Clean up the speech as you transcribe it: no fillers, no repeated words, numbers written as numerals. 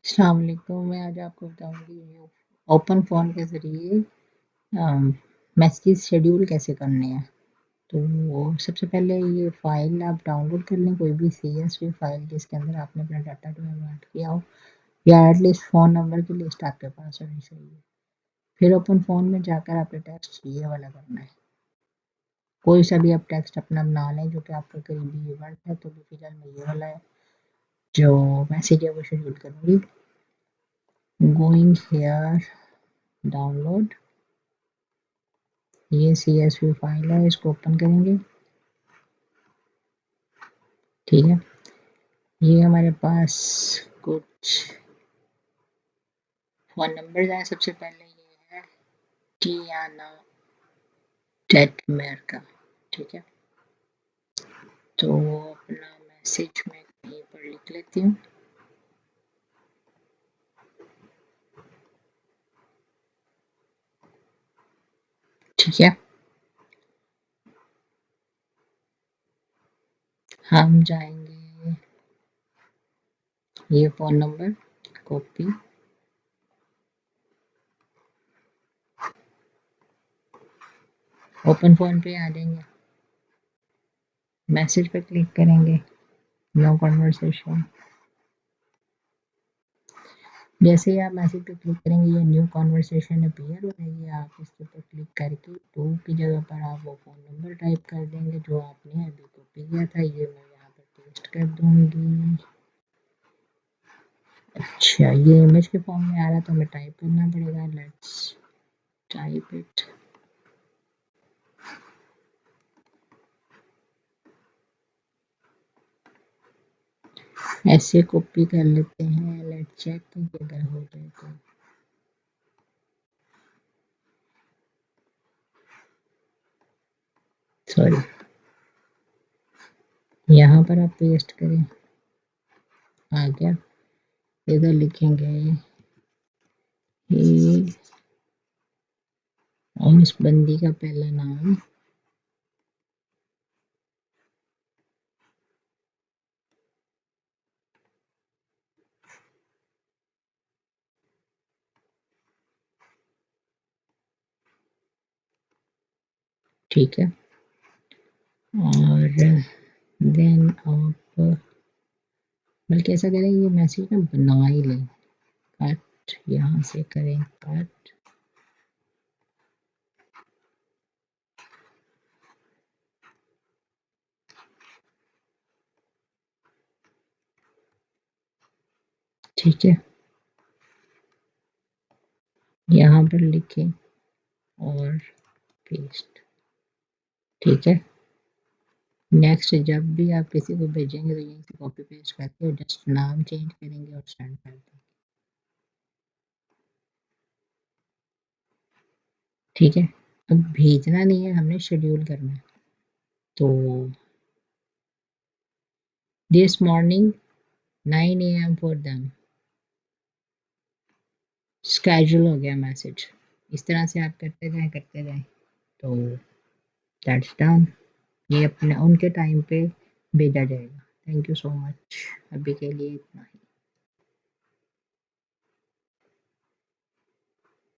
अस्सलाम वालेकुम। मैं आज आपको बताऊंगी ओपन फ़ोन के ज़रिए मैसेज शेड्यूल कैसे करने हैं। तो सबसे पहले ये फ़ाइल आप डाउनलोड कर लें, कोई भी CSV फ़ाइल जिसके अंदर आपने अपना डाटा जो है वो ऐड किया हो, या एटलीस्ट फ़ोन नंबर की लिस्ट आपके पास होनी चाहिए। फिर ओपन फ़ोन में जाकर आपने टेक्स्ट ये वाला करना है, कोई सा भी आप टेक्स्ट अपना बना लें जो कि आपका करीबी इवेंट है। तो फिलहाल में ये वाला है जो मैसेज है वो शेड्यूल करूँगी। गोइंग हेयर, डाउनलोड, ये CSV फाइल है, इसको ओपन करेंगे। ठीक है, ये हमारे पास कुछ फ़ोन नंबर हैं। सबसे पहले ये है टियाना टेटमेर का। ठीक है, तो अपना मैसेज में कहीं पर लिख लेती हूँ। ठीक है, हम जाएंगे ये phone number copy, open phone पे आ जाएंगे, मैसेज पर क्लिक करेंगे, नो कन्वर्सेशन। जैसे ही आप मैसेज पे क्लिक करेंगे ये न्यू कॉन्वर्सेशन अपीयर हो जाएगी। आप इसके ऊपर क्लिक करके टू की जगह पर आप वो फ़ोन नंबर टाइप कर देंगे जो आपने अभी कॉपी किया था। ये मैं यहाँ पर पेस्ट कर दूँगी। अच्छा, ये इमेज के फॉर्म में आ रहा है तो हमें टाइप करना पड़ेगा। Let's type it. ऐसे कॉपी कर लेते हैं। लेट्स चेक कि अगर हो जाए तो। सॉरी, यहाँ पर आप पेस्ट करें, आ गया। इधर लिखेंगे ये और इस बंदी का पहला नाम, ठीक है, और देन आप बल्कि ऐसा करें ये मैसेज ना बना ही लें। कट, यहाँ से करें कट, ठीक है, यहाँ पर लिखें और पेस्ट। ठीक है, नेक्स्ट जब भी आप किसी को भेजेंगे तो यहीं से कॉपी पेस्ट करके और जस्ट नाम चेंज करेंगे और सेंड कर देंगे। ठीक है, अब भेजना नहीं है, हमने शेड्यूल करना है। तो this morning 9 AM for them, schedule हो गया मैसेज। इस तरह से आप करते जाएं तो दैट्स डन। ये अपने उनके टाइम पे भेजा जाएगा। थैंक यू सो मच, अभी के लिए इतना ही।